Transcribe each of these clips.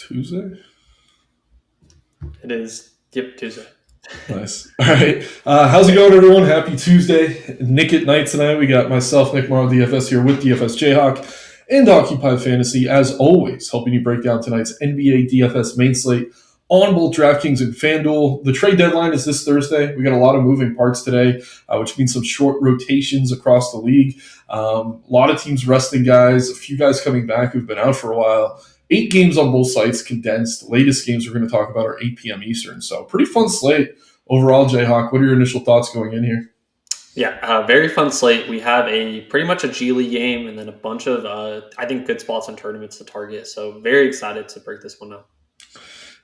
Tuesday? It is. Yep, Tuesday. Nice. All right. How's it going, everyone? Happy Tuesday. Nick at night tonight. We got myself, Nick Marro, DFS here with DFS Jayhawk and Occupied Fantasy, as always, helping you break down tonight's NBA DFS main slate on both DraftKings and FanDuel. The trade deadline is this Thursday. We got a lot of moving parts today, which means some short rotations across the league. A lot of teams resting guys, a few guys coming back who've been out for a while. 8 games on both sites condensed. The latest games we're going to talk about are 8 p.m. Eastern. So pretty fun slate overall, Jayhawk. What are your initial thoughts going in here? Yeah, very fun slate. We have pretty much a G League game and then a bunch of, I think, good spots on tournaments to target. So very excited to break this one up.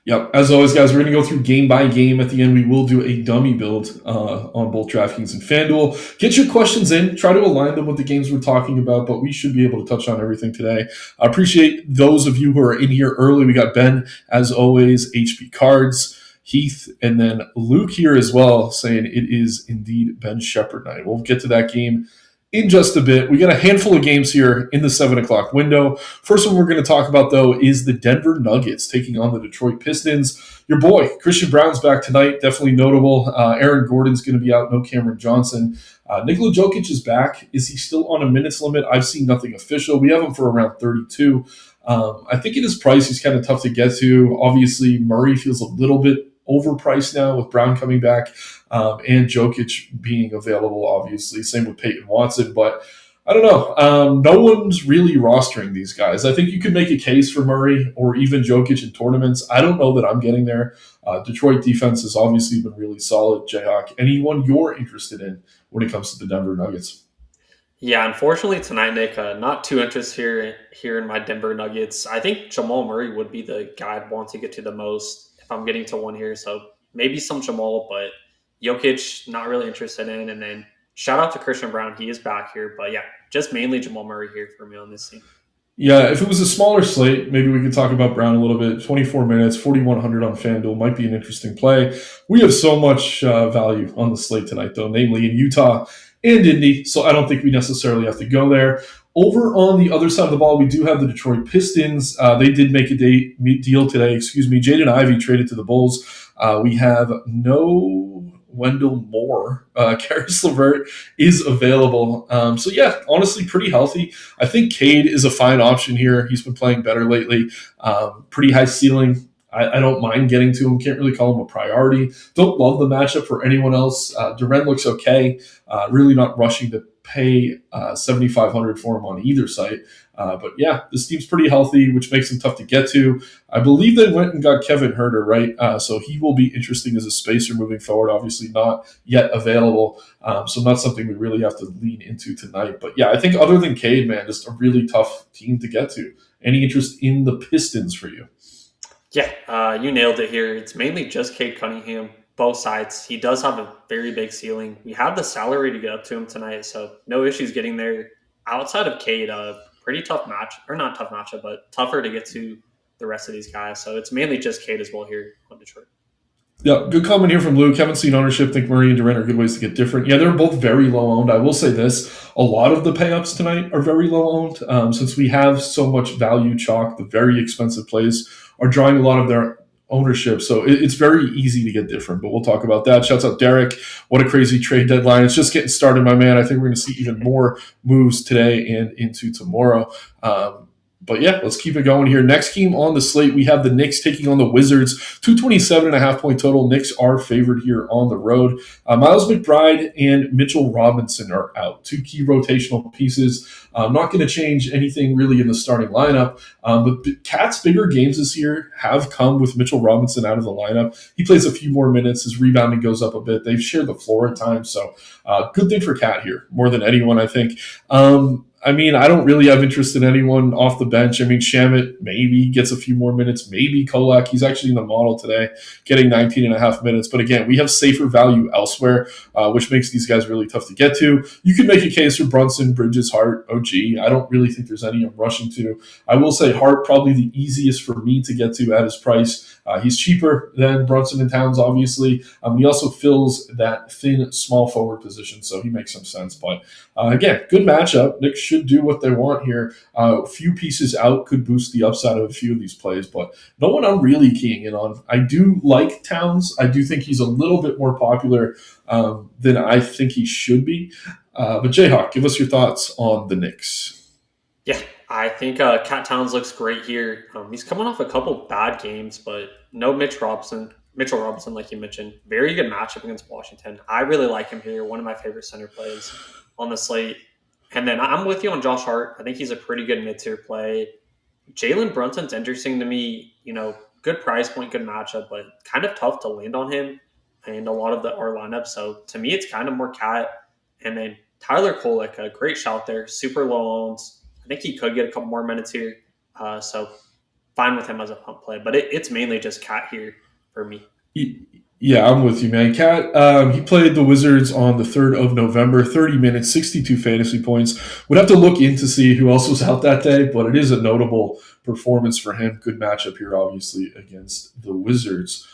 Yep. As always, guys, we're going to go through game by game. At the end, we will do a dummy build on both DraftKings and FanDuel. Get your questions in. Try to align them with the games we're talking about, but we should be able to touch on everything today. I appreciate those of you who are in here early. We got Ben, as always, HP Cards, Heath, and then Luke here as well, saying it is indeed Ben Shepherd night. We'll get to that game in just a bit. We got a handful of games here in the 7 o'clock window. First one we're going to talk about, though, is the Denver Nuggets taking on the Detroit Pistons. Your boy, Christian Brown's back tonight. Definitely notable. Aaron Gordon's going to be out. No Cameron Johnson. Nikola Jokic is back. Is he still on a minutes limit? I've seen nothing official. We have him for around 32. I think at his price, he's kind of tough to get to. Obviously, Murray feels a little bit overpriced now with Brown coming back and Jokic being available, obviously. Same with Peyton Watson. But I don't know. No one's really rostering these guys. I think you could make a case for Murray or even Jokic in tournaments. I don't know that I'm getting there. Detroit defense has obviously been really solid. Jayhawk, anyone you're interested in when it comes to the Denver Nuggets? Yeah, unfortunately tonight, Nick, not too interested here in my Denver Nuggets. I think Jamal Murray would be the guy I'd want to get to the most if I'm getting to one here. So maybe some Jamal, but Jokic, not really interested in. And then shout out to Christian Brown. He is back here. But yeah, just mainly Jamal Murray here for me on this team. Yeah, if it was a smaller slate, maybe we could talk about Brown a little bit. 24 minutes, 4,100 on FanDuel might be an interesting play. We have so much value on the slate tonight, though, namely in Utah and Indy, so I don't think we necessarily have to go there. Over on the other side of the ball, we do have the Detroit Pistons. They did make a deal today. Jaden Ivey traded to the Bulls. We have no Wendell Moore. Karis LeVert is available. So yeah, honestly, pretty healthy. I think Cade is a fine option here. He's been playing better lately. Pretty high ceiling. I don't mind getting to him. Can't really call him a priority. Don't love the matchup for anyone else. Duren looks okay. Really not rushing to pay $7,500 for him on either site. But yeah, this team's pretty healthy, which makes him tough to get to. I believe they went and got Kevin Huerter, right? So he will be interesting as a spacer moving forward. Obviously not yet available. So not something we really have to lean into tonight. But yeah, I think other than Cade, man, just a really tough team to get to. Any interest in the Pistons for you? Yeah, you nailed it here. It's mainly just Cade Cunningham, both sides. He does have a very big ceiling. We have the salary to get up to him tonight, so no issues getting there. Outside of Cade, pretty tough match, or not tough matchup, but tougher to get to the rest of these guys. So it's mainly just Cade as well here on Detroit. Yeah, good comment here from Luke. Haven't seen ownership. Think Murray and Durant are good ways to get different. Yeah, they're both very low owned. I will say this. A lot of the payups tonight are very low owned. Since we have so much value chalk, the very expensive plays are drawing a lot of their ownership. So it's very easy to get different, but we'll talk about that. Shouts out Derek. What a crazy trade deadline. It's just getting started, my man. I think we're going to see even more moves today and into tomorrow. But yeah, let's keep it going here. Next game on the slate, we have the Knicks taking on the Wizards. 227.5 point total. Knicks are favored here on the road. Miles McBride and Mitchell Robinson are out. 2 key rotational pieces. I'm not going to change anything really in the starting lineup. But Cat's bigger games this year have come with Mitchell Robinson out of the lineup. He plays a few more minutes. His rebounding goes up a bit. They've shared the floor at times. So good thing for Cat here, more than anyone, I think. I mean, I don't really have interest in anyone off the bench. I mean, Shamet maybe gets a few more minutes. Maybe Kolak. He's actually in the model today, getting 19.5 minutes. But again, we have safer value elsewhere, which makes these guys really tough to get to. You can make a case for Brunson, Bridges, Hart, OG. I don't really think there's any I'm rushing to. I will say Hart probably the easiest for me to get to at his price. He's cheaper than Brunson and Towns, obviously. He also fills that thin small forward position, so he makes some sense. But again, good matchup. Knicks should do what they want here. A few pieces out could boost the upside of a few of these plays, but no one I'm really keying in on. I do like Towns. I do think he's a little bit more popular than I think he should be. But Jayhawk, give us your thoughts on the Knicks. Yeah, I think Cat Towns looks great here. He's coming off a couple bad games, but no Mitchell Robinson, like you mentioned. Very good matchup against Washington. I really like him here. One of my favorite center plays on the slate. And then I'm with you on Josh Hart. I think he's a pretty good mid-tier play. Jalen Brunson's interesting to me. Good price point, good matchup, but kind of tough to land on him and a lot of our lineups. So to me, it's kind of more Cat. And then Tyler Kolek, a great shout there, super low owns. I think he could get a couple more minutes here. So fine with him as a pump play. But it's mainly just Cat here for me. Yeah, I'm with you, man. Cat, he played the Wizards on the 3rd of November, 30 minutes, 62 fantasy points. Would have to look in to see who else was out that day, but it is a notable performance for him. Good matchup here, obviously, against the Wizards.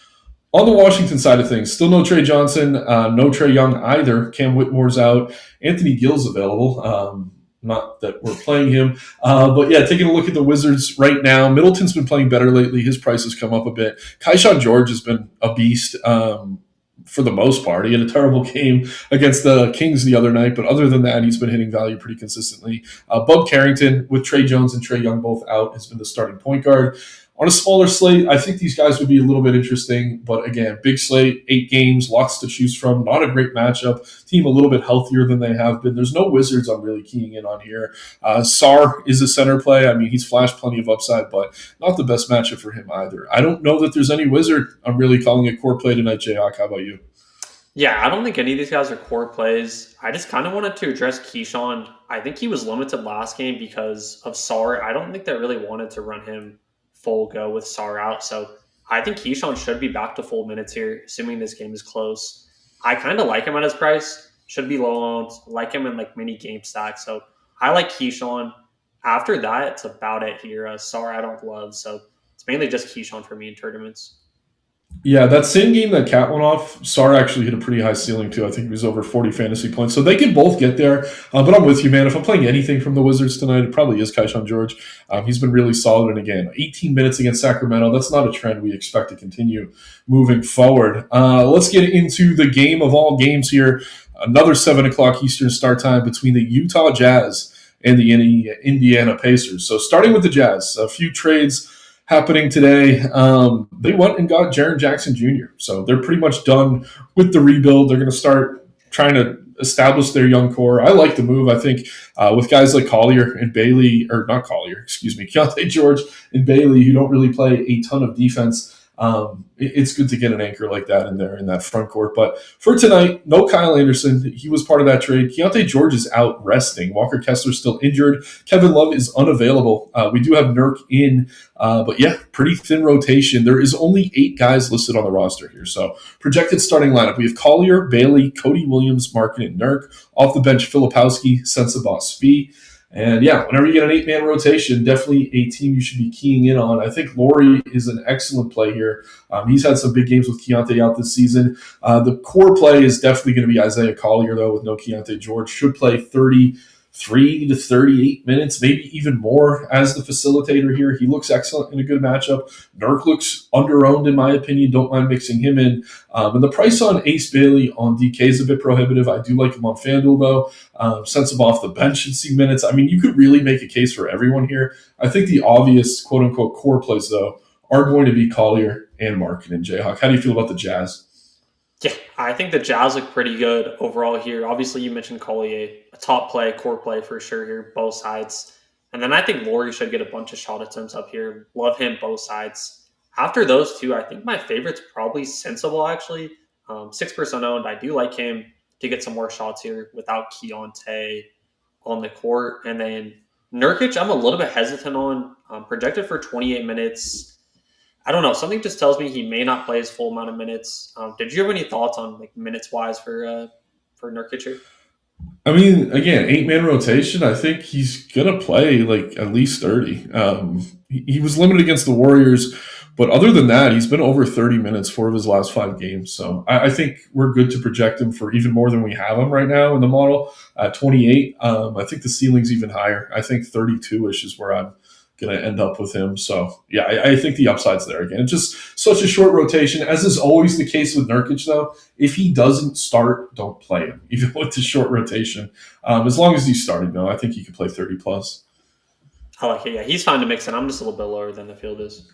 On the Washington side of things, still no Trey Johnson, no Trae Young either. Cam Whitmore's out. Anthony Gill's available. Not that we're playing him. But yeah, taking a look at the Wizards right now, Middleton's been playing better lately. His price has come up a bit. Keyshawn George has been a beast for the most part. He had a terrible game against the Kings the other night, but other than that, he's been hitting value pretty consistently. Bub Carrington, with Trey Jones and Trae Young both out, has been the starting point guard. On a smaller slate, I think these guys would be a little bit interesting. But again, big slate, 8 games, lots to choose from. Not a great matchup. Team a little bit healthier than they have been. There's no Wizards I'm really keying in on here. Sarr is a center play. I mean, he's flashed plenty of upside, but not the best matchup for him either. I don't know that there's any Wizard I'm really calling a core play tonight, Jayhawk. How about you? Yeah, I don't think any of these guys are core plays. I just kind of wanted to address Keyshawn. I think he was limited last game because of Sarr. I don't think they really wanted to run him full go with Sarr out. So I think Keyshawn should be back to full minutes here, assuming this game is close. I kind of like him at his price. Should be low owned. Like him in like mini game stacks. So I like Keyshawn. After that, it's about it here. Sarr I don't love. So it's mainly just Keyshawn for me in tournaments. Yeah, that same game that Cat went off, Sarr actually hit a pretty high ceiling too. I think he was over 40 fantasy points. So they can both get there. But I'm with you, man. If I'm playing anything from the Wizards tonight, it probably is Keyshawn George. He's been really solid. And again, 18 minutes against Sacramento. That's not a trend we expect to continue moving forward. Let's get into the game of all games here. Another 7 o'clock Eastern start time between the Utah Jazz and the Indiana Pacers. So starting with the Jazz, a few trades happening today. They went and got Jaren Jackson Jr. So they're pretty much done with the rebuild. They're going to start trying to establish their young core. I like the move. I think with guys like Collier and Bailey, or not Collier, excuse me, Keontae George and Bailey, who don't really play a ton of defense, it's good to get an anchor like that in there in that front court. But for tonight, no Kyle Anderson. He was part of that trade. Keontae George is out resting. Walker Kessler's still injured. Kevin Love is unavailable. We do have Nurk in, but yeah, pretty thin rotation. There is only 8 guys listed on the roster here. So projected starting lineup. We have Collier, Bailey, Cody Williams, Markin, and Nurk. Off the bench, Filipowski, Sensabaugh, Fee. And yeah, whenever you get an 8-man rotation, definitely a team you should be keying in on. I think Laurie is an excellent play here. He's had some big games with Keontae out this season. The core play is definitely going to be Isaiah Collier, though, with no Keontae George. Should play 33 to 38 minutes, maybe even more as the facilitator here. He looks excellent in a good matchup. Nurk looks under-owned, in my opinion. Don't mind mixing him in. And the price on Ace Bailey on DK is a bit prohibitive. I do like him on FanDuel, though. Sense him off the bench should see minutes. I mean, you could really make a case for everyone here. I think the obvious quote-unquote core plays, though, are going to be Collier and Markin and Jayhawk. How do you feel about the Jazz? Yeah, I think the Jazz look pretty good overall here. Obviously, you mentioned Collier, a top play, core play for sure here, both sides. And then I think Laurie should get a bunch of shot attempts up here. Love him, both sides. After those two, I think my favorite's probably Sensible, actually. 6% owned. I do like him to get some more shots here without Keontae on the court. And then Nurkic, I'm a little bit hesitant on. Projected for 28 minutes. I don't know. Something just tells me he may not play his full amount of minutes. Did you have any thoughts on like minutes wise for Nurkic here? I mean, again, 8-man rotation. I think he's gonna play like at least 30. He was limited against the Warriors But other than that, he's been over 30 minutes 4 of his last 5 games. So I think we're good to project him for even more than we have him right now in the model at 28. I think the ceiling's even higher. I think 32-ish is where I'm going to end up with him. So, yeah, I think the upside's there again. It's just such a short rotation, as is always the case with Nurkic, though. If he doesn't start, don't play him, even with the short rotation. As long as he's starting, though, I think he can play 30+. I like it. Yeah, he's fine to mix in. I'm just a little bit lower than the field is.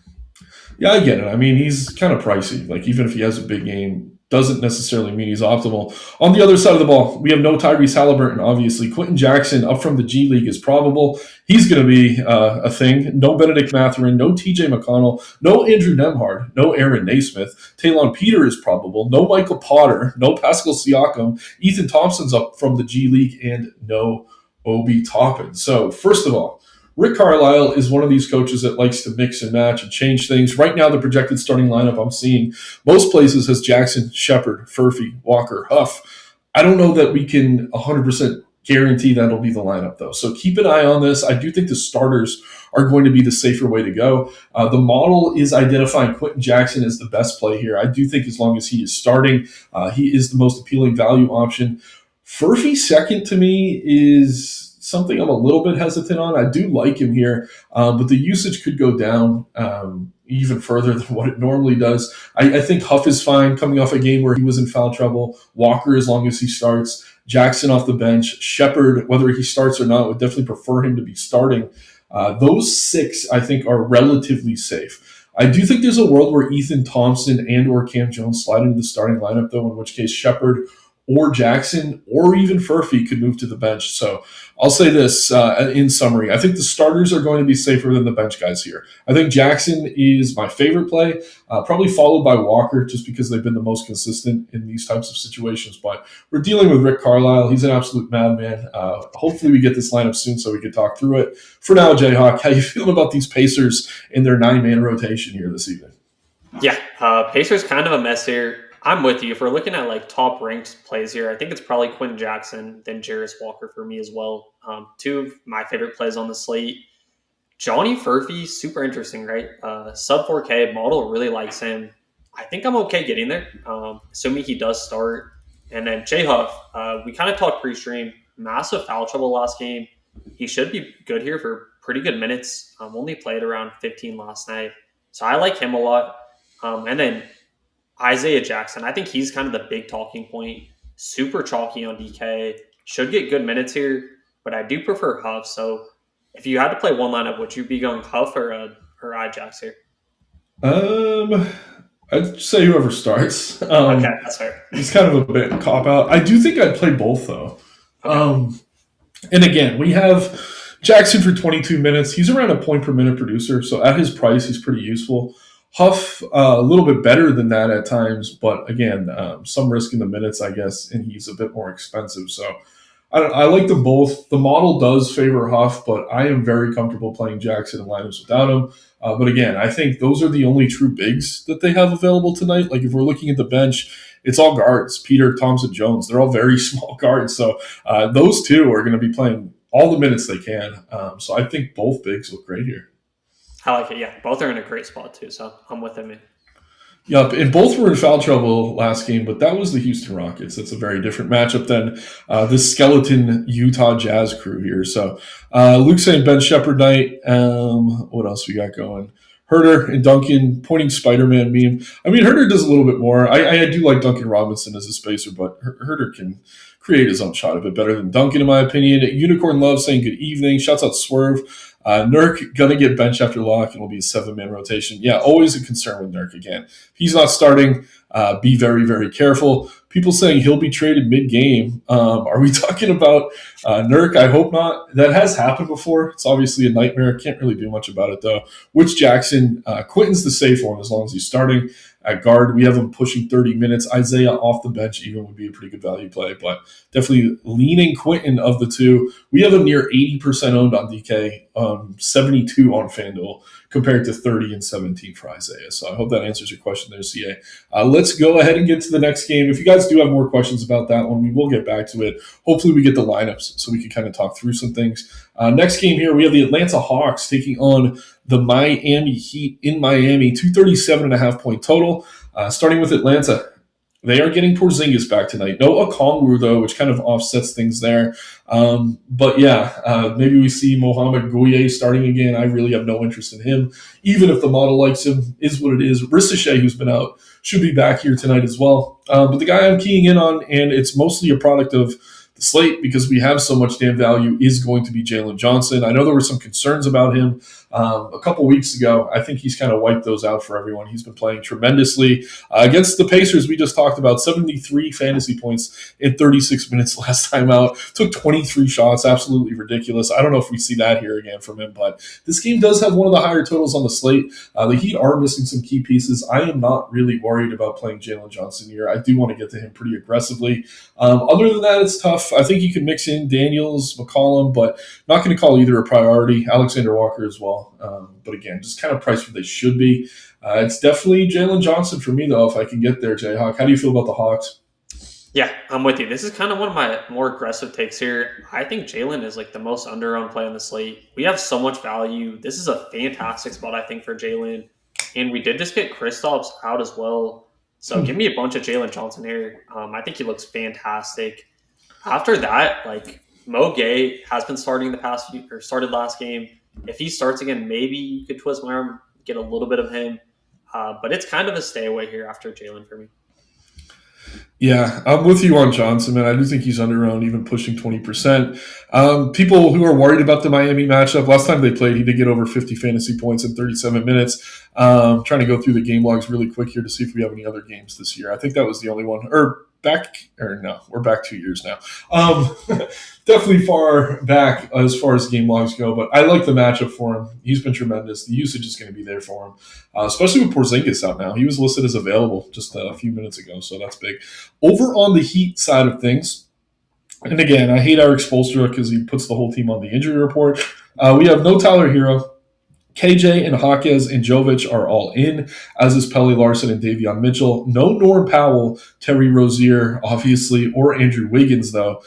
Yeah, I get it. I mean, he's kind of pricey. Like, even if he has a big game, doesn't necessarily mean he's optimal. On the other side of the ball, we have no Tyrese Halliburton, obviously. Quentin Jackson up from the G League is probable. He's going to be a thing. No Benedict Mathurin, no TJ McConnell, no Andrew Nemhard, no Aaron Naismith. Talon Peter is probable. No Michael Potter, no Pascal Siakam. Ethan Thompson's up from the G League, and no Obi Toppin. So, first of all, Rick Carlisle is one of these coaches that likes to mix and match and change things. Right now, the projected starting lineup I'm seeing most places has Jackson, Shepard, Furphy, Walker, Huff. I don't know that we can 100% guarantee that'll be the lineup, though. So keep an eye on this. I do think the starters are going to be the safer way to go. The model is identifying Quentin Jackson as the best play here. I do think as long as he is starting, he is the most appealing value option. Furphy second to me is something I'm a little bit hesitant on. I do like him here, but the usage could go down even further than what it normally does. I think Huff is fine coming off a game where he was in foul trouble. Walker, as long as he starts. Jackson off the bench. Shepard, whether he starts or not, would definitely prefer him to be starting. Those 6, I think, are relatively safe. I do think there's a world where Ethan Thompson and or Cam Jones slide into the starting lineup, though, in which case Shepard or Jackson or even Furphy could move to the bench. So I'll say this in summary. I think the starters are going to be safer than the bench guys here. I think Jackson is my favorite play, probably followed by Walker just because they've been the most consistent in these types of situations. But we're dealing with Rick Carlisle. He's an absolute madman. Hopefully we get this lineup soon so we can talk through it. For now, Jayhawk, how you feeling about these Pacers in their 9-man rotation here this evening? Yeah, Pacers kind of a mess here. I'm with you. If we're looking at like top ranked plays here, I think it's probably Quentin Jackson, then Jarris Walker for me as well. 2 of my favorite plays on the slate. Johnny Furphy, super interesting, right? Sub 4K model really likes him. I think I'm okay getting there, assuming he does start. And then Jay Huff, we kind of talked pre-stream, massive foul trouble last game. He should be good here for pretty good minutes. Only played around 15 last night, so I like him a lot. And then Isaiah Jackson, I think he's kind of the big talking point. Super chalky on DK. Should get good minutes here, but I do prefer Huff. So if you had to play one lineup, would you be going Huff or Ajax here? I'd say whoever starts. Okay, that's fair. It's kind of a bit cop-out. I do think I'd play both, though. Okay. And again, we have Jackson for 22 minutes. He's around a point per minute producer, so at his price, he's pretty useful. Huff, a little bit better than that at times, but again, some risk in the minutes, I guess, and he's a bit more expensive. So I like them both. The model does favor Huff, but I am very comfortable playing Jackson in lineups without him. But again, I think those are the only true bigs that they have available tonight. Like if we're looking at the bench, it's all guards. Peter, Thompson, Jones. They're all very small guards. So those 2 are going to be playing all the minutes they can. So I think both bigs look great here. I like it, yeah. Both are in a great spot, too, so I'm with him. Yep, and both were in foul trouble last game, but that was the Houston Rockets. That's a very different matchup than this skeleton Utah Jazz crew here. So Luke saying Ben Shepard night. What else we got going? Herder and Duncan pointing Spider-Man meme. I mean, Herder does a little bit more. I do like Duncan Robinson as a spacer, but Herder can create his own shot a bit better than Duncan, in my opinion. Unicorn Love saying good evening. Shouts out Swerve. Nurk going to get benched after lock and will be a 7-man rotation. Yeah, always a concern with Nurk again. If he's not starting, be very, very careful. People saying he'll be traded mid-game. Are we talking about Nurk? I hope not. That has happened before. It's obviously a nightmare. Can't really do much about it, though. Which Jackson? Quentin's the safe one as long as he's starting. At guard, we have him pushing 30 minutes. Isaiah off the bench even would be a pretty good value play, but definitely leaning Quentin of the 2. We have him near 80% owned on DK. 72 on FanDuel compared to 30 and 17 for Isaiah. So I hope that answers your question there, CA. Let's go ahead and get to the next game. If you guys do have more questions about that one, we will get back to it. Hopefully we get the lineups so we can kind of talk through some things. Next game here, we have the Atlanta Hawks taking on the Miami Heat in Miami, 237.5 total. Starting with Atlanta, they are getting Porzingis back tonight. No Okongwu, though, which kind of offsets things there. But yeah, maybe we see Mohamed Gouye starting again. I really have no interest in him, even if the model likes him, is what it is. Ricochet, who's been out, should be back here tonight as well. But the guy I'm keying in on, and it's mostly a product of the slate because we have so much damn value, is going to be Jalen Johnson. I know there were some concerns about him a couple weeks ago. I think he's kind of wiped those out for everyone. He's been playing tremendously. Against the Pacers, we just talked about 73 fantasy points in 36 minutes last time out. Took 23 shots. Absolutely ridiculous. I don't know if we see that here again from him, but this game does have one of the higher totals on the slate. The Heat are missing some key pieces. I am not really worried about playing Jalen Johnson here. I do want to get to him pretty aggressively. Other than that, it's tough. I think you can mix in Daniels, McCollum, but not going to call either a priority. Alexander Walker as well. But again, just kind of priced where they should be. It's definitely Jalen Johnson for me, though, if I can get there, Jayhawk. How do you feel about the Hawks? Yeah, I'm with you. This is kind of one of my more aggressive takes here. I think Jalen is like the most under-owned play on the slate. We have so much value. This is a fantastic spot, I think, for Jalen. And we did just get Kristaps out as well. So give me a bunch of Jalen Johnson here. I think he looks fantastic. After that, like Mo Gay has been starting the past few, or started last game. If he starts again, maybe you could twist my arm, get a little bit of him. But it's kind of a stay away here after Jalen for me. Yeah, I'm with you on Johnson, man. I do think he's under-owned, even pushing 20%. People who are worried about the Miami matchup, last time they played, he did get over 50 fantasy points in 37 minutes. Trying to go through the game logs really quick here to see if we have any other games this year. I think that was the only one. We're back 2 years now. Definitely far back as far as game logs go, but I like the matchup for him. He's been tremendous. The usage is going to be there for him, especially with Porzingis out now. He was listed as available just a few minutes ago, so that's big. Over on the Heat side of things, and again, I hate Eric Spoelstra because he puts the whole team on the injury report. We have no Tyler Hero. KJ and Hawkes and Jovic are all in, as is Pelly Larson and Davion Mitchell. No Norm Powell, Terry Rozier, obviously, or Andrew Wiggins, though.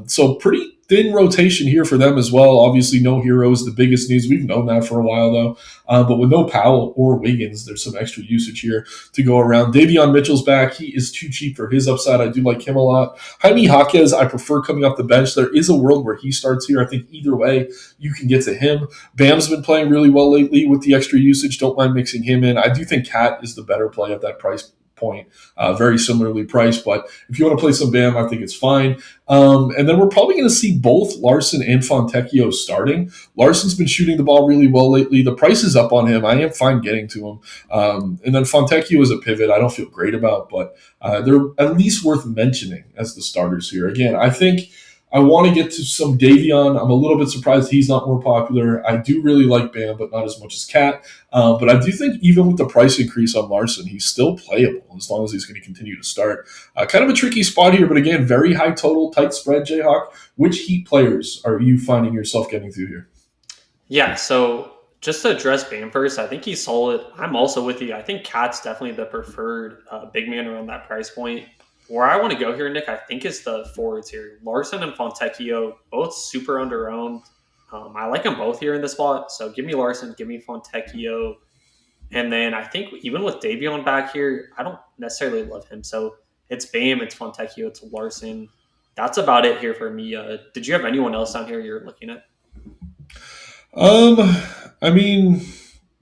So pretty thin rotation here for them as well. Obviously, no Heroes, the biggest news. We've known that for a while, though. But with no Powell or Wiggins, there's some extra usage here to go around. Davion Mitchell's back. He is too cheap for his upside. I do like him a lot. Jaime Jaquez, I prefer coming off the bench. There is a world where he starts here. I think either way, you can get to him. Bam's been playing really well lately with the extra usage. Don't mind mixing him in. I do think Cat is the better play at that price point, very similarly priced, but if you want to play some Bam, I think it's fine. And then we're probably going to see both Larson and Fontecchio starting. Larson's been shooting the ball really well lately. The price is up on him. I am fine getting to him. And then Fontecchio is a pivot I don't feel great about, but they're at least worth mentioning as the starters here. Again, I think I want to get to some Davion. I'm a little bit surprised he's not more popular. I do really like Bam, but not as much as Cat. But I do think even with the price increase on Larson, he's still playable as long as he's going to continue to start. Kind of a tricky spot here, but again, very high total, tight spread, Jayhawk. Which Heat players are you finding yourself getting through here? Yeah, so just to address Bam first, I think he's solid. I'm also with you. I think Cat's definitely the preferred big man around that price point. Where I want to go here, Nick, I think is the forwards here. Larson and Fontecchio, both super under-owned. I like them both here in the spot. So give me Larson, give me Fontecchio. And then I think even with Davion back here, I don't necessarily love him. So it's Bam, it's Fontecchio, it's Larson. That's about it here for me. Did you have anyone else down here you're looking at? I mean,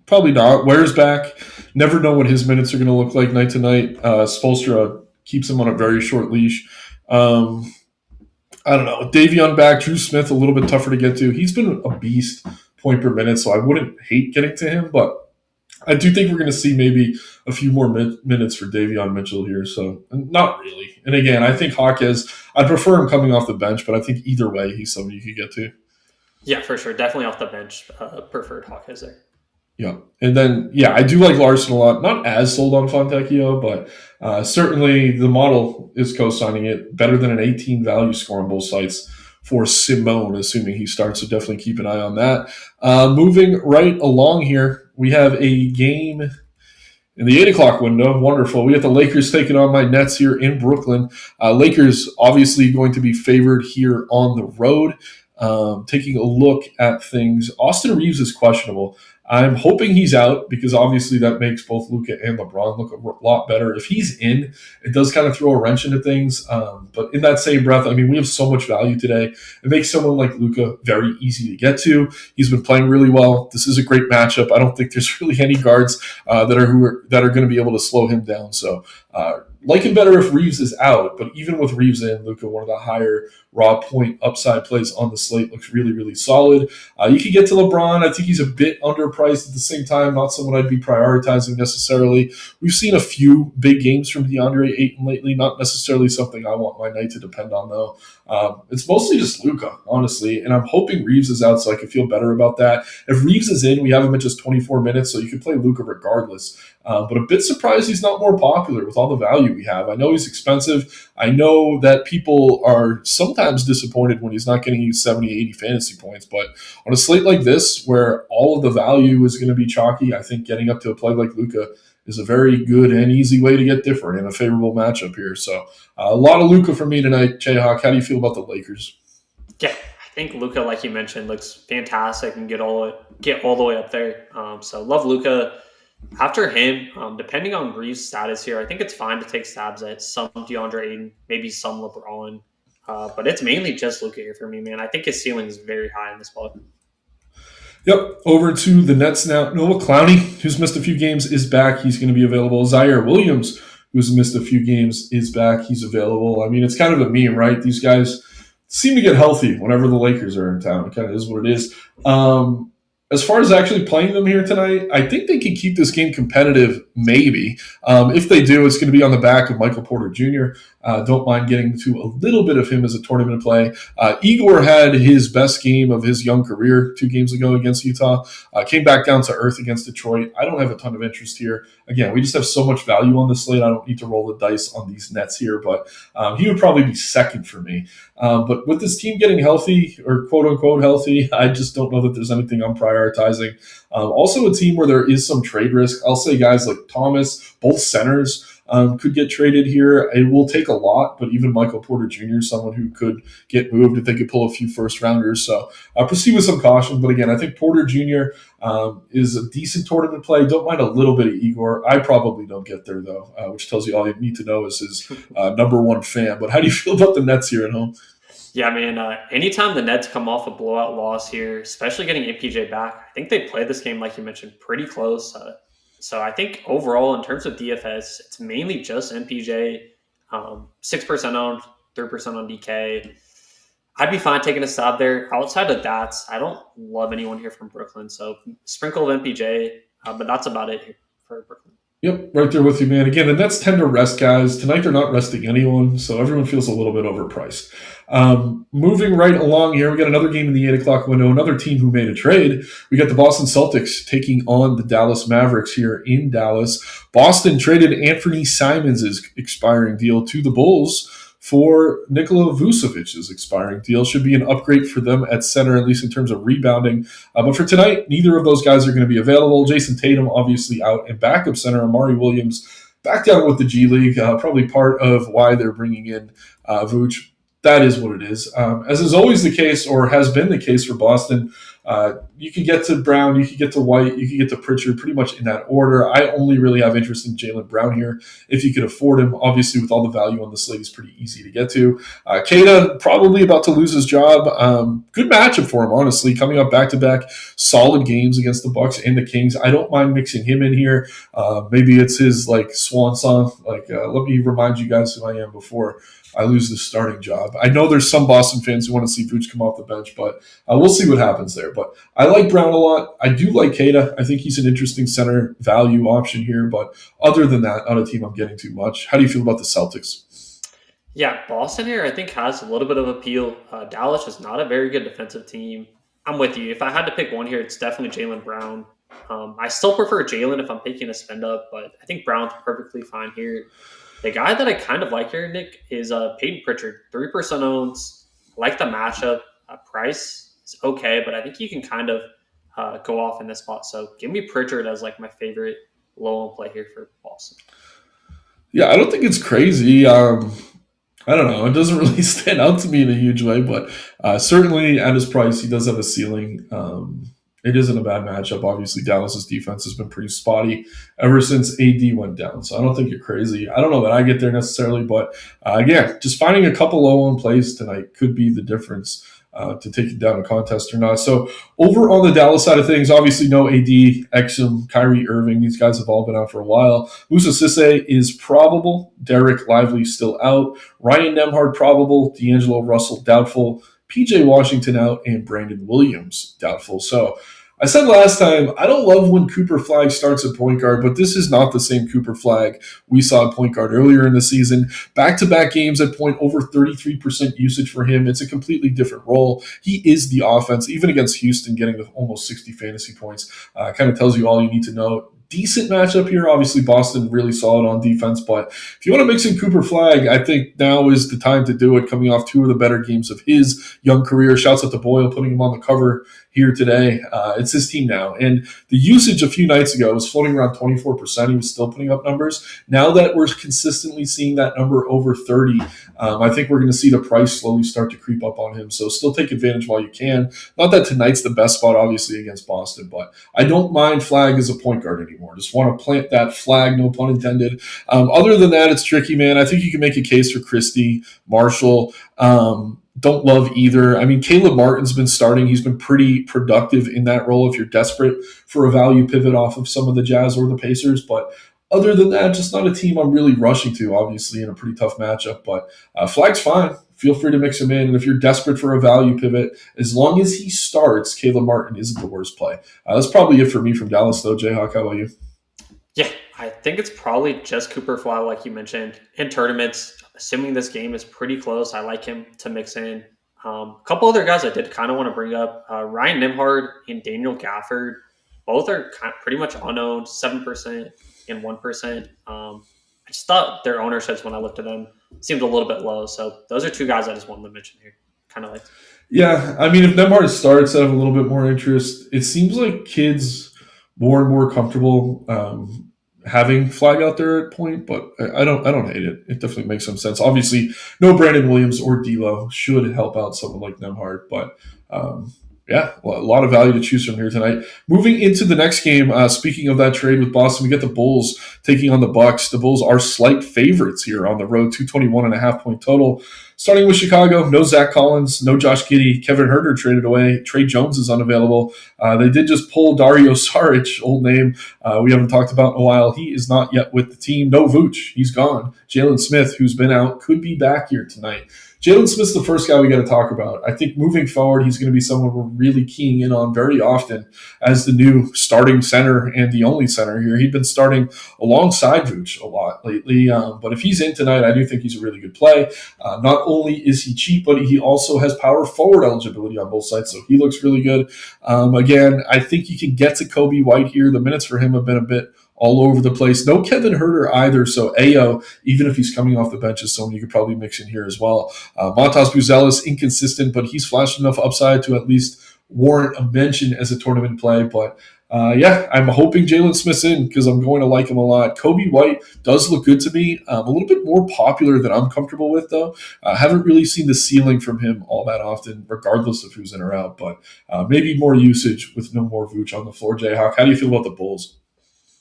probably not. Ware's back. Never know what his minutes are going to look like night to night. Spoelstra keeps him on a very short leash. I don't know. Davion back, Drew Smith a little bit tougher to get to. He's been a beast point per minute, so I wouldn't hate getting to him, but I do think we're going to see maybe a few more minutes for Davion Mitchell here, so not really. And again, I think Hawkes, I'd prefer him coming off the bench, but I think either way, he's somebody you could get to. Yeah, for sure. Definitely off the bench. Preferred Hawkes there. Yeah. And then, I do like Larson a lot. Not as sold on Fontecchio, but certainly the model is co-signing it. Better than an 18 value score on both sites for Simone, assuming he starts. So definitely keep an eye on that. Moving right along here, we have a game in the 8 o'clock window. Wonderful. We got the Lakers taking on my Nets here in Brooklyn. Lakers obviously going to be favored here on the road. Taking a look at things, Austin Reeves is questionable. I'm hoping he's out because obviously that makes both Luka and LeBron look a lot better. If he's in, it does kind of throw a wrench into things. But in that same breath, I mean, we have so much value today. It makes someone like Luka very easy to get to. He's been playing really well. This is a great matchup. I don't think there's really any guards that are going to be able to slow him down. So like him better if Reeves is out, but even with Reeves in, Luka, one of the higher raw point upside plays on the slate, looks really, really solid. You can get to LeBron. I think he's a bit underpriced at the same time, not someone I'd be prioritizing necessarily. We've seen a few big games from DeAndre Ayton lately, not necessarily something I want my night to depend on, though. It's mostly just Luka, honestly, and I'm hoping Reeves is out so I can feel better about that. If Reeves is in, we have him at just 24 minutes, so you can play Luka regardless. But a bit surprised he's not more popular with all the value we have. I know he's expensive. I know that people are sometimes disappointed when he's not getting you 70, 80 fantasy points. But on a slate like this, where all of the value is going to be chalky, I think getting up to a play like Luka is a very good and easy way to get different in a favorable matchup here. So a lot of Luka for me tonight. Jayhawk, how do you feel about the Lakers? Yeah, I think Luka, like you mentioned, looks fantastic and get all the way up there. So love Luka. After him, depending on Reeves' status here, I think it's fine to take stabs at some DeAndre Ayton, maybe some LeBron. But it's mainly just Luka here for me, man. I think his ceiling is very high in this spot. Yep, over to the Nets now. Noah Clowney, who's missed a few games, is back. He's going to be available. Zaire Williams, who's missed a few games, is back. He's available. I mean, it's kind of a meme, right? These guys seem to get healthy whenever the Lakers are in town. It kind of is what it is. As far as actually playing them here tonight, I think they can keep this game competitive, maybe. If they do, it's going to be on the back of Michael Porter Jr. Don't mind getting to a little bit of him as a tournament play. Igor had his best game of his young career 2 games ago against Utah. Came back down to earth against Detroit. I don't have a ton of interest here. Again, we just have so much value on this slate. I don't need to roll the dice on these Nets here, but he would probably be second for me. But with this team getting healthy, or quote-unquote healthy, I just don't know that there's anything I'm prioritizing. Also a team where there is some trade risk. I'll say guys like Thomas, both centers, could get traded here. It will take a lot, but even Michael Porter Jr. is someone who could get moved if they could pull a few first-rounders. So proceed with some caution. But again, I think Porter Jr. Is a decent tournament play. Don't mind a little bit of Igor. I probably don't get there, though, which tells you all you need to know is his number one fan. But how do you feel about the Nets here at home? Yeah, man. Anytime the Nets come off a blowout loss here, especially getting MPJ back, I think they play this game, like you mentioned, pretty close. So I think overall, in terms of DFS, it's mainly just MPJ, 6% owned, 3% on DK. I'd be fine taking a stab there. Outside of that, I don't love anyone here from Brooklyn. So sprinkle of MPJ, but that's about it here for Brooklyn. Yep, right there with you, man. Again, the Nets tend to rest guys. Tonight they're not resting anyone, so everyone feels a little bit overpriced. Moving right along here, we got another game in the 8 o'clock window, another team who made a trade. We got the Boston Celtics taking on the Dallas Mavericks here in Dallas. Boston traded Anthony Simons' expiring deal to the Bulls for Nikola Vucevic's expiring deal. Should be an upgrade for them at center, at least in terms of rebounding. But for tonight, neither of those guys are going to be available. Jason Tatum obviously out, and backup center Amari Williams back down with the G League, probably part of why they're bringing in Vooch. That is what it is. As is always the case, or has been the case for Boston, you can get to Brown, you can get to White, you can get to Pritchard pretty much in that order. I only really have interest in Jaylen Brown here if you can afford him. Obviously, with all the value on the slate, he's pretty easy to get to. Keita probably about to lose his job. Good matchup for him, honestly, coming up back-to-back solid games against the Bucks and the Kings. I don't mind mixing him in here. Maybe it's his swan song. Let me remind you guys who I am before I lose this starting job. I know there's some Boston fans who want to see Vooch come off the bench, but we'll see what happens there. But I like Brown a lot. I do like Keita. I think he's an interesting center value option here. But other than that, not a team I'm getting too much. How do you feel about the Celtics? Yeah, Boston here I think has a little bit of appeal. Dallas is not a very good defensive team. I'm with you. If I had to pick one here, it's definitely Jaylen Brown. I still prefer Jaylen if I'm picking a spend up, but I think Brown's perfectly fine here. The guy that I kind of like here, Nick, is Peyton Pritchard. 3% owns, I like the matchup. Price is okay, but I think you can kind of go off in this spot. So give me Pritchard as like my favorite low on play here for Boston. Yeah, I don't think it's crazy. I don't know. It doesn't really stand out to me in a huge way, but certainly at his price, he does have a ceiling. It isn't a bad matchup. Obviously, Dallas's defense has been pretty spotty ever since AD went down, so I don't think you're crazy. I don't know that I get there necessarily, but again, just finding a couple low-owned plays tonight could be the difference to take it down a contest or not. So over on the Dallas side of things, obviously no AD, Exum, Kyrie Irving. These guys have all been out for a while. Musa Sisse is probable. Derek Lively still out. Ryan Nembhard probable. D'Angelo Russell doubtful. PJ Washington out, and Brandon Williams doubtful. So I said last time, I don't love when Cooper Flag starts at point guard, but this is not the same Cooper Flag we saw at point guard earlier in the season. Back-to-back games at point, over 33% usage for him. It's a completely different role. He is the offense, even against Houston, getting almost 60 fantasy points. Kind of tells you all you need to know. Decent matchup here. Obviously, Boston really solid on defense, but if you want to mix in Cooper Flag, I think now is the time to do it, coming off two of the better games of his young career. Shouts out to Boyle putting him on the cover here today. It's his team now. And the usage a few nights ago was floating around 24%. He was still putting up numbers. Now that we're consistently seeing that number over 30, I think we're going to see the price slowly start to creep up on him. So still take advantage while you can. Not that tonight's the best spot, obviously, against Boston, but I don't mind Flag as a point guard anymore. Just want to plant that flag, no pun intended. Other than that, it's tricky, man. I think you can make a case for Christie, Marshall. Don't love either. I mean, Caleb Martin's been starting. He's been pretty productive in that role if you're desperate for a value pivot off of some of the Jazz or the Pacers. But other than that, just not a team I'm really rushing to, obviously, in a pretty tough matchup. But Flag's fine. Feel free to mix him in. And if you're desperate for a value pivot, as long as he starts, Caleb Martin isn't the worst play. That's probably it for me from Dallas, though. Jayhawk, how about you? Yeah, I think it's probably just Cooper Flag, like you mentioned, in tournaments. Assuming this game is pretty close, I like him to mix in. A couple other guys I did kind of want to bring up. Ryan Nembhard and Daniel Gafford, both are pretty much unowned, 7% and 1%. I just thought their ownerships, when I looked at them, seemed a little bit low. So those are two guys I just wanted to mention here. Kind of like. Yeah, I mean, if Nembhard starts, I have a little bit more interest. It seems like kids more and more comfortable having Flag out there at point, but I don't hate it. It definitely makes some sense. Obviously, no Brandon Williams or D'Lo should help out someone like Nembhard, but yeah, a lot of value to choose from here tonight. Moving into the next game, speaking of that trade with Boston, we get the Bulls taking on the Bucks. The Bulls are slight favorites here on the road, 221.5 point total. Starting with Chicago, no Zach Collins, no Josh Giddey. Kevin Huerter traded away. Trey Jones is unavailable. They did just pull Dario Saric, old name we haven't talked about in a while. He is not yet with the team. No Vooch, he's gone. Jalen Smith, who's been out, could be back here tonight. Jalen Smith's the first guy we got to talk about. I think moving forward, he's going to be someone we're really keying in on very often as the new starting center and the only center here. He'd been starting alongside Vooch a lot lately, but if he's in tonight, I do think he's a really good play. Not only is he cheap, but he also has power forward eligibility on both sides, so he looks really good. Again, I think you can get to Kobe White here. The minutes for him have been a bit all over the place. No Kevin Huerter either, so Ayo, even if he's coming off the bench, is someone you could probably mix in here as well. Montas Buzelis, inconsistent, but he's flashed enough upside to at least warrant a mention as a tournament play. But yeah, I'm hoping Jalen Smith's in because I'm going to like him a lot. Kobe White does look good to me. A little bit more popular than I'm comfortable with, though. Haven't really seen the ceiling from him all that often, regardless of who's in or out. But maybe more usage with no more Vooch on the floor. Jayhawk, how do you feel about the Bulls?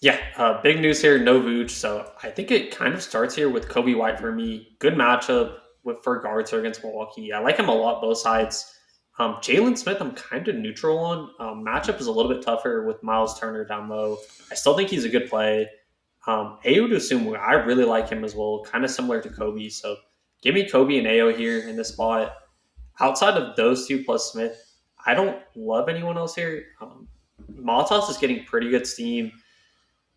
Yeah, big news here, no Vooch. So I think it kind of starts here with Kobe White for me. Good matchup for guards against Milwaukee. I like him a lot, both sides. Jalen Smith, I'm kind of neutral on. Matchup is a little bit tougher with Miles Turner down low. I still think he's a good play. Ayo Dosunmu, I really like him as well, kind of similar to Kobe. So give me Kobe and Ayo here in this spot. Outside of those two plus Smith, I don't love anyone else here. Maltas is getting pretty good steam.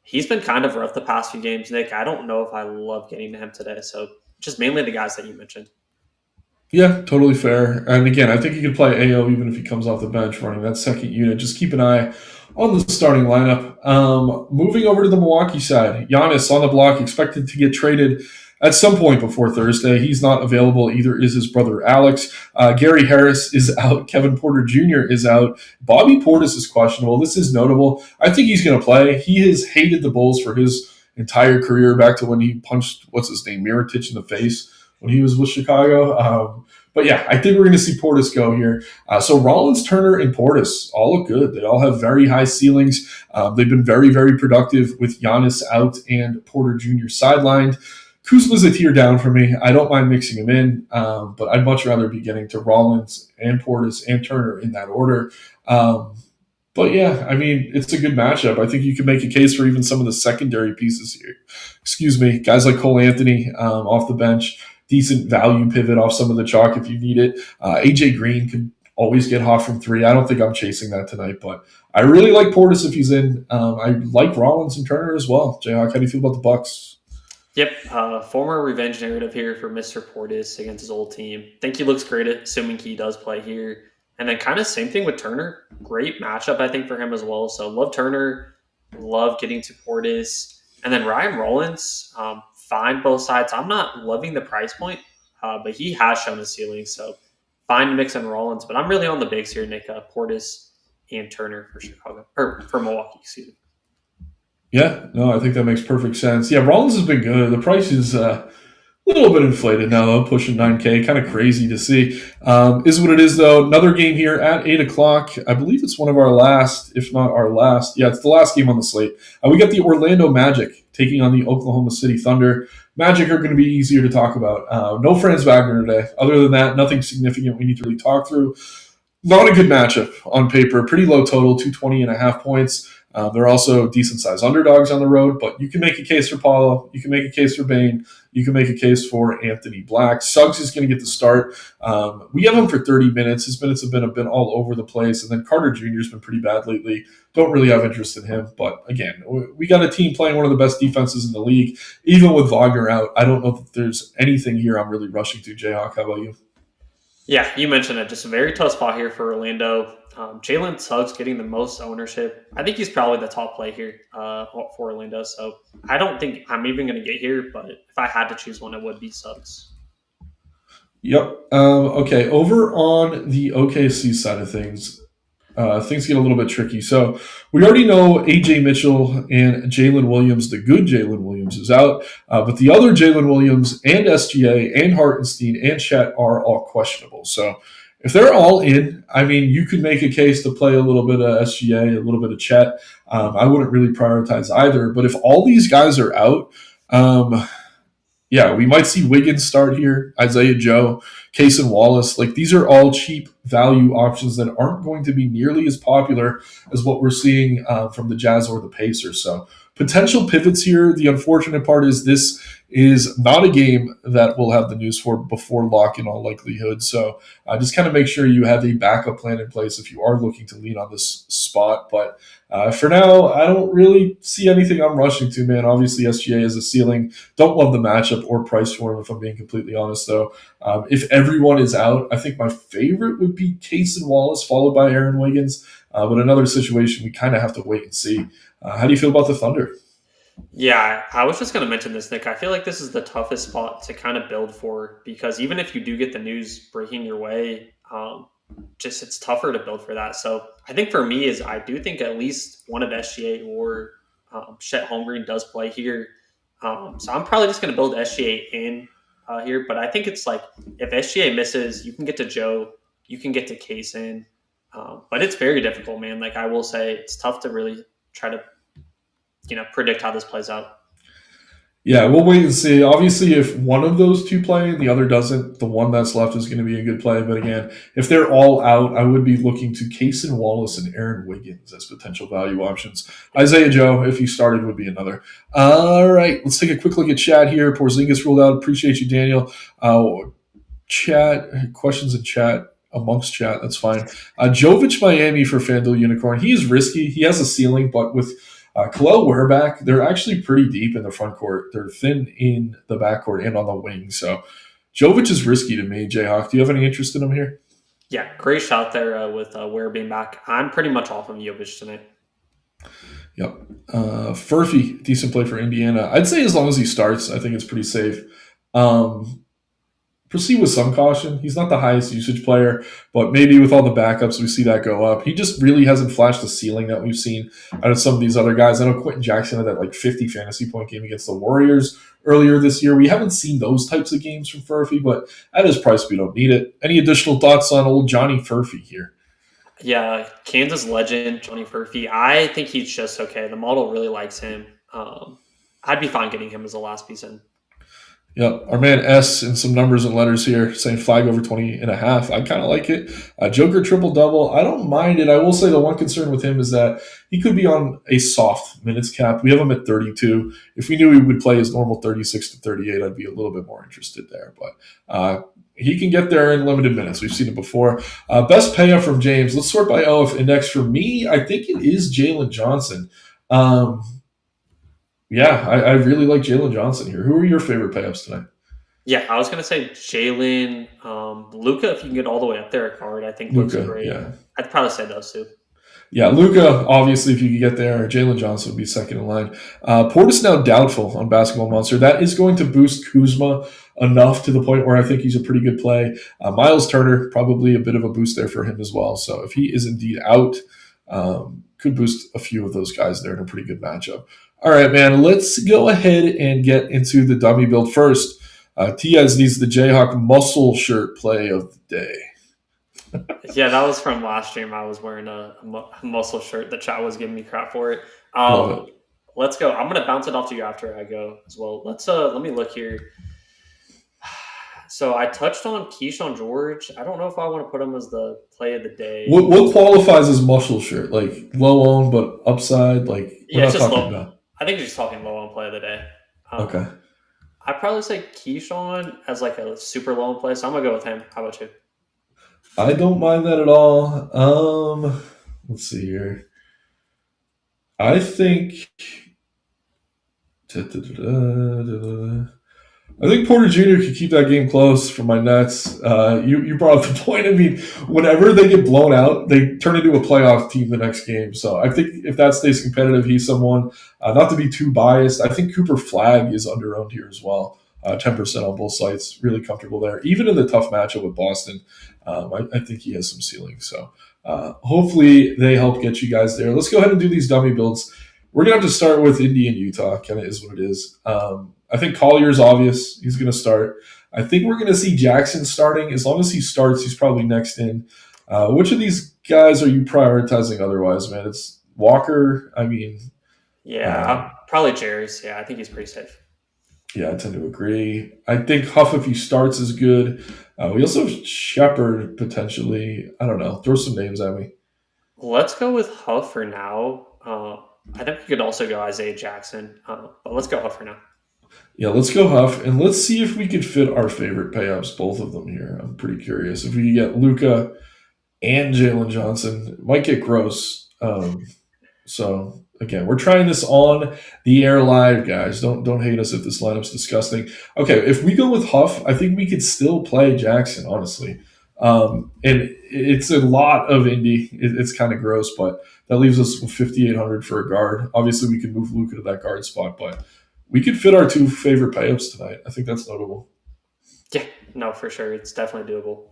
He's been kind of rough the past few games, Nick. I don't know if I love getting to him today. So just mainly the guys that you mentioned. Yeah, totally fair. And again, I think you could play Ayo even if he comes off the bench running that second unit. Just keep an eye on the starting lineup. Moving over to the Milwaukee side, Giannis on the block, expected to get traded at some point before Thursday. He's not available. Either is his brother Alex. Gary Harris is out. Kevin Porter Jr. is out. Bobby Portis is questionable. This is notable. I think he's going to play. He has hated the Bulls for his entire career, back to when he punched, Mirotic in the face when he was with Chicago. But yeah, I think we're going to see Portis go here. So Rollins, Turner, and Portis all look good. They all have very high ceilings. They've been very, very productive with Giannis out and Porter Jr. sidelined. Kuzma's a tier down for me. I don't mind mixing him in, but I'd much rather be getting to Rollins and Portis and Turner in that order. But yeah, I mean, it's a good matchup. I think you can make a case for even some of the secondary pieces here. Guys like Cole Anthony off the bench. Decent value pivot off some of the chalk if you need it. AJ Green can always get hot from three. I don't think I'm chasing that tonight, but I really like Portis if he's in. I like Rollins and Turner as well. Jayhawk, how do you feel about the Bucks? Yep, former revenge narrative here for Mr. Portis against his old team. Think he looks great, assuming he does play here. And then kind of same thing with Turner. Great matchup, I think, for him as well. So love Turner, love getting to Portis. And then Ryan Rollins, fine both sides. I'm not loving the price point, but he has shown a ceiling. So fine to mix in Rollins. But I'm really on the bigs here, Nick. Portis and Turner for Chicago, or for Milwaukee, excuse me. Yeah, no, I think that makes perfect sense. Yeah, Rollins has been good. The price is a little bit inflated now, though, pushing 9K. Kind of crazy to see. Is what it is, though. Another game here at 8 o'clock. I believe it's one of our last, if not our last. Yeah, it's the last game on the slate. We got the Orlando Magic taking on the Oklahoma City Thunder. Magic are going to be easier to talk about. No Franz Wagner today. Other than that, nothing significant we need to really talk through. Not a good matchup on paper. Pretty low total, 220.5 points. They're also decent-sized underdogs on the road, but you can make a case for Paulo. You can make a case for Bane. You can make a case for Anthony Black. Suggs is going to get the start. We have him for 30 minutes. His minutes have been all over the place, and then Carter Jr. has been pretty bad lately. Don't really have interest in him, but again, we got a team playing one of the best defenses in the league. Even with Wagner out, I don't know that there's anything here I'm really rushing to. Jayhawk, how about you? Yeah, you mentioned it. Just a very tough spot here for Orlando. Jalen Suggs getting the most ownership. I think he's probably the top play here for Orlando. So I don't think I'm even going to get here, but if I had to choose one, it would be Suggs. Yep. Okay, over on the OKC side of things, things get a little bit tricky. So we already know AJ Mitchell and Jalen Williams, the good Jalen Williams, is out. But the other Jalen Williams and SGA and Hartenstein and Chet are all questionable. So if they're all in, I mean, you could make a case to play a little bit of SGA, a little bit of Chet. I wouldn't really prioritize either. But if all these guys are out, yeah, we might see Wiggins start here, Isaiah Joe, Cason Wallace. Like, these are all cheap value options that aren't going to be nearly as popular as what we're seeing from the Jazz or the Pacers. So potential pivots here. The unfortunate part is this is not a game that we'll have the news for before lock in all likelihood. So just kind of make sure you have a backup plan in place if you are looking to lean on this spot. But for now, I don't really see anything I'm rushing to, man. Obviously, SGA is a ceiling. Don't love the matchup or price for him, if I'm being completely honest, though. If everyone is out, I think my favorite would be Cason Wallace, followed by Aaron Wiggins. But another situation, we kind of have to wait and see. How do you feel about the Thunder? Yeah, I was just going to mention this, Nick. I feel like this is the toughest spot to kind of build for because even if you do get the news breaking your way, just it's tougher to build for that. So I think for me is I do think at least one of SGA or Chet Holmgren does play here. So I'm probably just going to build SGA in here. But I think it's like if SGA misses, you can get to Joe, you can get to Cason. But it's very difficult, man. Like I will say, it's tough to really try to predict how this plays out. Yeah, we'll wait and see. Obviously, if one of those two play and the other doesn't, the one that's left is going to be a good play. But again, if they're all out, I would be looking to Cason Wallace and Aaron Wiggins as potential value options. Isaiah Joe, if he started, would be another. All right, let's take a quick look at chat here. Porzingis ruled out. Appreciate you, Daniel. Chat, questions in chat. Amongst chat, that's fine. Jovic Miami for FanDuel Unicorn. He is risky. He has a ceiling, but with Khalil Wereback, they're actually pretty deep in the front court. They're thin in the backcourt and on the wing. So Jovic is risky to me. Jayhawk, do you have any interest in him here? Yeah, great shot there with Ware being back. I'm pretty much off of Jovic tonight. Yep. Furphy, decent play for Indiana. I'd say as long as he starts, I think it's pretty safe. Proceed with some caution. He's not the highest usage player, but maybe with all the backups, we see that go up. He just really hasn't flashed the ceiling that we've seen out of some of these other guys. I know Quentin Jackson had that like 50 fantasy point game against the Warriors earlier this year. We haven't seen those types of games from Furphy, but at his price, we don't need it. Any additional thoughts on old Johnny Furphy here? Yeah, Kansas legend Johnny Furphy. I think he's just okay. The model really likes him. I'd be fine getting him as a last piece in. Yep. Our man S in some numbers and letters here saying flag over 20 and a half. I kind of like it. Joker triple double. I don't mind it. I will say the one concern with him is that he could be on a soft minutes cap. We have him at 32. If we knew he would play his normal 36 to 38, I'd be a little bit more interested there. But he can get there in limited minutes. We've seen it before. Best payoff from James. Let's sort by OF index. For me, I think it is Jalen Johnson. Yeah, I really like Jalen Johnson here. Who are your favorite payups tonight? Yeah, I was going to say Jalen. Luka, if you can get all the way up there at guard, I think looks Luka, great. yeah. I'd probably say those two. Yeah, Luka, obviously, if you could get there, Jalen Johnson would be second in line. Portis now doubtful on Basketball Monster. That is going to boost Kuzma enough to the point where I think he's a pretty good play. Miles Turner, probably a bit of a boost there for him as well. So if he is indeed out, could boost a few of those guys there in a pretty good matchup. All right, man, let's go ahead and get into the dummy build first. Tiaz needs the Jayhawk muscle shirt play of the day. Yeah, that was from last stream. I was wearing a muscle shirt. The chat was giving me crap for it. Love it. Let's go. I'm gonna bounce it off to you after I go as well. Let me look here. So I touched on Keyshawn George. I don't know if I want to put him as the play of the day. What qualifies as muscle shirt? Like low owned but upside? Like we're not talking low. about. I think you're just talking low on play of the day. Okay. I'd probably say Keyshawn as like a super low on play. So I'm gonna go with him. How about you? I don't mind that at all. Let's see here. I think. I think Porter Jr. could keep that game close for my Nets. You brought up the point. I mean, whenever they get blown out, they turn into a playoff team the next game. So I think if that stays competitive, he's someone, not to be too biased, I think Cooper Flagg is under-owned here as well. 10% on both sites, really comfortable there. Even in the tough matchup with Boston, I think he has some ceiling. So hopefully they help get you guys there. Let's go ahead and do these dummy builds. We're going to have to start with Indy and Utah. Kind of is what it is. I think Collier's obvious. He's going to start. I think we're going to see Jackson starting. As long as he starts, he's probably next in. Which of these guys are you prioritizing otherwise, man? It's Walker. I mean. Yeah, probably Jerry's. Yeah, I think he's pretty safe. Yeah, I tend to agree. I think Huff, if he starts, is good. We also have Shepard, potentially. I don't know. Throw some names at me. Let's go with Huff for now. I think we could also go Isaiah Jackson. But let's go Huff for now. Yeah, let's go Huff, and let's see if we could fit our favorite payups, both of them here. I'm pretty curious. If we could get Luka and Jalen Johnson, it might get gross. So, again, we're trying this on the air live, guys. Don't hate us if this lineup's disgusting. Okay, if we go with Huff, I think we could still play Jackson, honestly. And it's a lot of Indy. It's kind of gross, but that leaves us with 5,800 for a guard. Obviously, we could move Luka to that guard spot, but we could fit our two favorite payups tonight. I think that's notable. Yeah, no, for sure. It's definitely doable.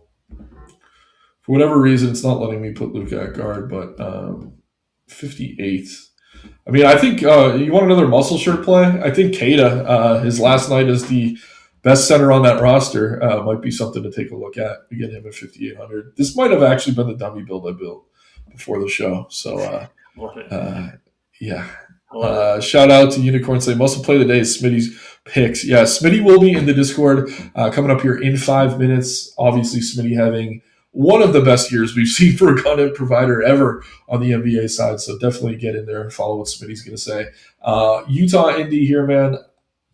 For whatever reason, it's not letting me put Luka at guard, but 58. I mean, I think you want another muscle shirt play? I think Keita, his last night as the best center on that roster, might be something to take a look at. We get him at 5,800. This might have actually been the dummy build I built before the show. So, yeah. Shout out to Unicorn say muscle play of the day is Smitty's picks. Yeah, Smitty will be in the Discord coming up here in 5 minutes. Obviously, Smitty having one of the best years we've seen for a content provider ever on the NBA side. So definitely get in there and follow what Smitty's going to say. Utah Indy here, man.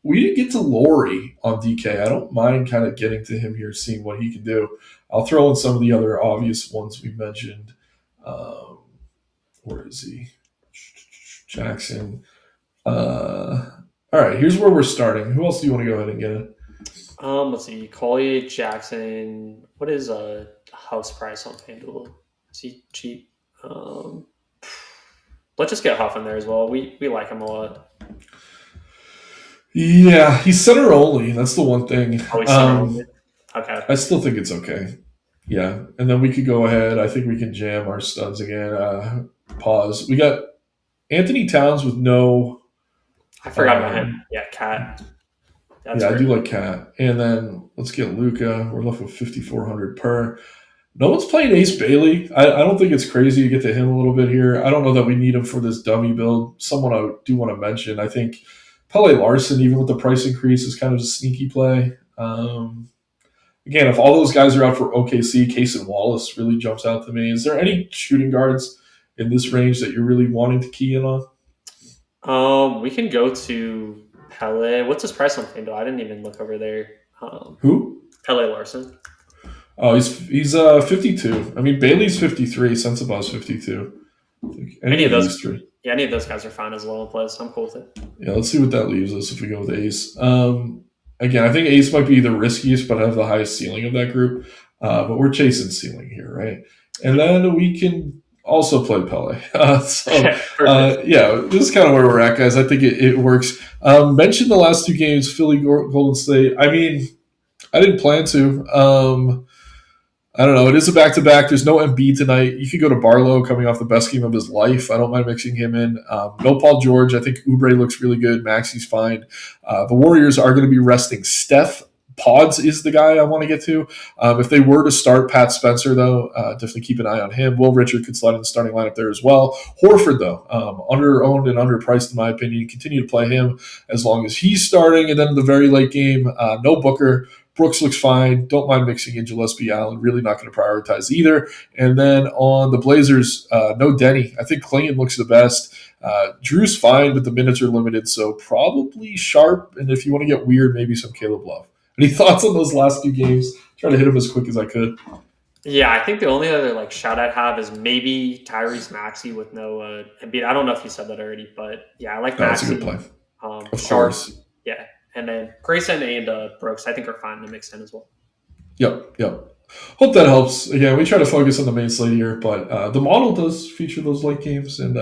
We didn't get to Laurie on DK. I don't mind kind of getting to him here, seeing what he can do. I'll throw in some of the other obvious ones we mentioned. Where is he? Jackson. All right, here's where we're starting. Who else do you want to go ahead and get in? Let's see. Collier, Jackson. What is a house price on FanDuel? Is he cheap? Let's just get Huff in there as well. We like him a lot. Yeah, he's center only. That's the one thing. Oh, he's center only. Okay. I still think it's okay. Yeah, and then we could go ahead. I think we can jam our studs again. Pause. We got Anthony Towns with no. I forgot about him. Um, Yeah, Cat. That's yeah, I great. do like Cat. And then let's get Luca. We're left with 5,400 per. No one's playing Ace Bailey. I don't think it's crazy to get to him a little bit here. I don't know that we need him for this dummy build. Someone I do want to mention, I think Pele Larson, even with the price increase, is kind of a sneaky play. Again, if all those guys are out for OKC, Case and Wallace really jumps out to me. Is there any shooting guards in this range that you're really wanting to key in on? We can go to Pele. What's his price on FanDuel? I didn't even look over there. Who? Pele Larson. Oh, he's 52. I mean, Bailey's 53. Sensabaugh's 52. Any of Of those, these three. yeah, any of those guys are fine as well in play. So I'm cool with it. Yeah, let's see what that leaves us if we go with Ace. Again, I think Ace might be the riskiest, but have the highest ceiling of that group. But we're chasing ceiling here, right? And then we can also play Pele. Yeah, this is kind of where we're at, guys. I think it works. Mentioned the last two games, Philly, Golden State. I mean, I didn't plan to. I don't know. It is a back-to-back. There's no Embiid tonight. You could go to Barlow coming off the best game of his life. I don't mind mixing him in. No Paul George. I think Oubre looks really good. Maxi's fine. The Warriors are going to be resting Steph. Pods is the guy I want to get to. If they were to start Pat Spencer, though, definitely keep an eye on him. Will Richard could slide in the starting lineup there as well. Horford, though, under-owned and underpriced in my opinion. Continue to play him as long as he's starting. And then in the very late game, no Booker. Brooks looks fine. Don't mind mixing in Gillespie Allen. Really not going to prioritize either. And then on the Blazers, no Denny. I think Clingan looks the best. Drew's fine, but the minutes are limited, so probably Sharp. And if you want to get weird, maybe some Caleb Love. Any thoughts on those last two games? Try to hit them as quick as I could. Yeah, I think the only other shout I'd have is maybe Tyrese Maxey with no Embiid. I don't know if you said that already, but yeah, I like That's Maxey. a good play. Of Sharp, course. yeah, and then Grayson and Brooks, I think are fine to mix in as well. Yep. Hope that helps. Again, we try to focus on the main slate here, but the model does feature those late games, and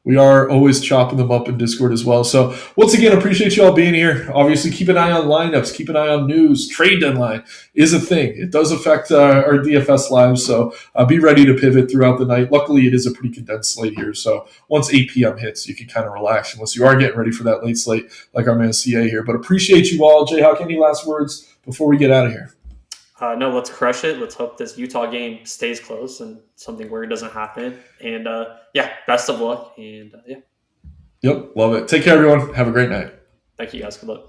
we are always chopping them up in Discord as well. So once again, appreciate you all being here. Obviously, keep an eye on lineups, keep an eye on news. Trade deadline is a thing. It does affect our DFS lives, so be ready to pivot throughout the night. Luckily, it is a pretty condensed slate here, so once 8 p.m. hits, you can kind of relax unless you are getting ready for that late slate like our man CA here. But appreciate you all. Jayhawk, any last words before we get out of here? No, let's crush it. Let's hope this Utah game stays close and something weird doesn't happen. And yeah, best of luck. And yeah. Yep, love it. Take care, everyone. Have a great night. Thank you guys. Good luck.